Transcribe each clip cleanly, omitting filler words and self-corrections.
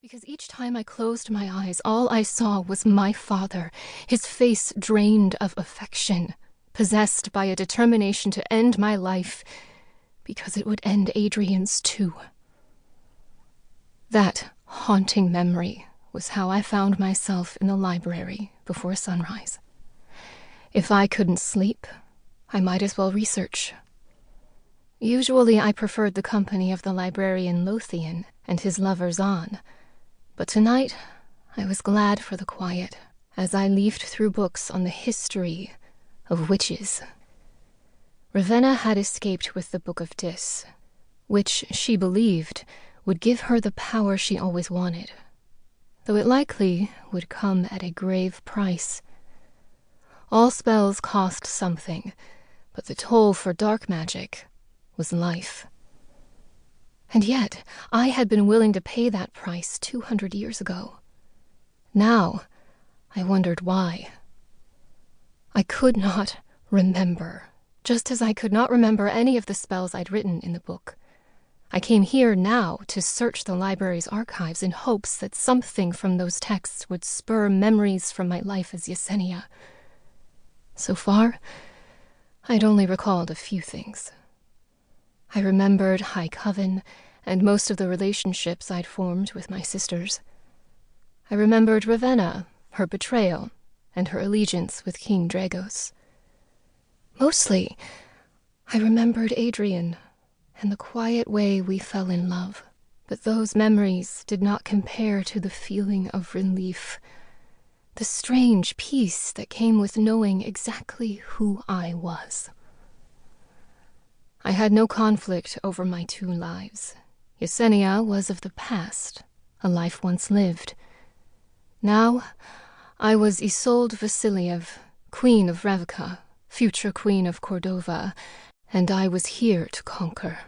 Because each time I closed my eyes, all I saw was my father, his face drained of affection, possessed by a determination to end my life, because it would end Adrian's too. That haunting memory was how I found myself in the library before sunrise. If I couldn't sleep, I might as well research. Usually I preferred the company of the librarian Lothian and his lover Zahn, but tonight I was glad for the quiet as I leafed through books on the history of witches. Revekka had escaped with the Book of Dis, which she believed would give her the power she always wanted, though it likely would come at a grave price. All spells cost something, but the toll for dark magic was life. And yet, I had been willing to pay that price 200 years ago. Now, I wondered why. I could not remember, just as I could not remember any of the spells I'd written in the book. I came here now to search the library's archives in hopes that something from those texts would spur memories from my life as Yesenia. So far, I'd only recalled a few things. I remembered High Coven and most of the relationships I'd formed with my sisters. I remembered Ravenna, her betrayal, and her allegiance with King Dragos. Mostly, I remembered Adrian and the quiet way we fell in love, but those memories did not compare to the feeling of relief, the strange peace that came with knowing exactly who I was. I had no conflict over my two lives. Yesenia was of the past, a life once lived. Now, I was Isolde Vasiliev, Queen of Revekka, future Queen of Cordova, and I was here to conquer.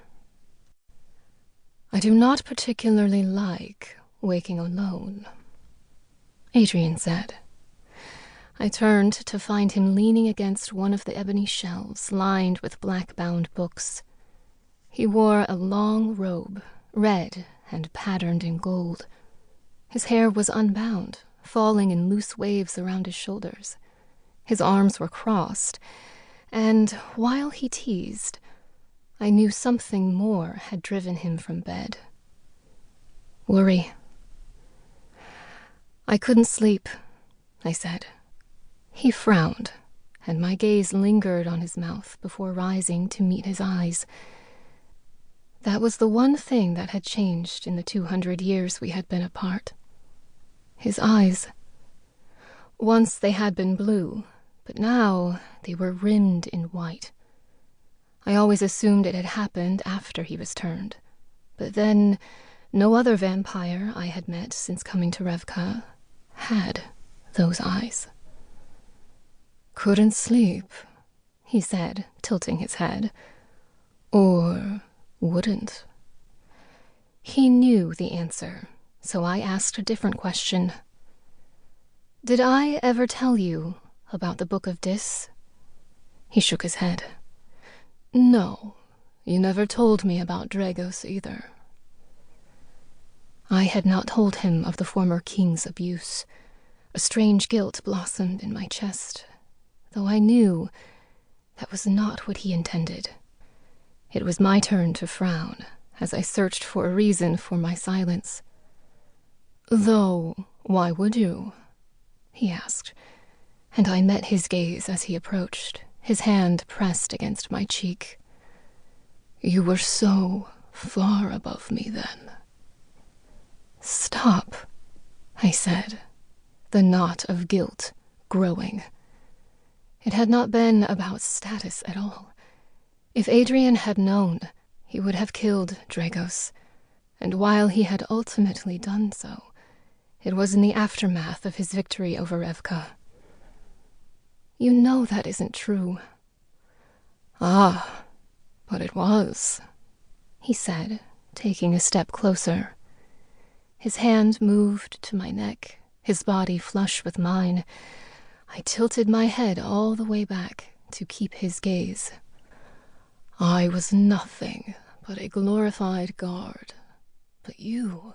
I do not particularly like waking alone, Adrian said. I turned to find him leaning against one of the ebony shelves lined with black-bound books. He wore a long robe, red and patterned in gold. His hair was unbound, falling in loose waves around his shoulders. His arms were crossed, and while he teased, I knew something more had driven him from bed. Worry. I couldn't sleep, I said. He frowned, and my gaze lingered on his mouth before rising to meet his eyes. That was the one thing that had changed in the 200 years we had been apart. His eyes. Once they had been blue, but now they were rimmed in white. I always assumed it had happened after he was turned, but then no other vampire I had met since coming to Revekka had those eyes. Couldn't sleep, he said, tilting his head. Or wouldn't. He knew the answer, so I asked a different question. Did I ever tell you about the Book of Dis? He shook his head. No, you never told me about Dragos either. I had not told him of the former king's abuse. A strange guilt blossomed in my chest, though I knew that was not what he intended. It was my turn to frown as I searched for a reason for my silence. Though, why would you? He asked, and I met his gaze as he approached, his hand pressed against my cheek. You were so far above me then. Stop, I said, the knot of guilt growing. It had not been about status at all. If Adrian had known, he would have killed Dragos, and while he had ultimately done so, it was in the aftermath of his victory over Revekka. You know that isn't true. Ah, but it was, he said, taking a step closer. His hand moved to my neck, his body flush with mine. I tilted my head all the way back to keep his gaze. I was nothing but a glorified guard, but you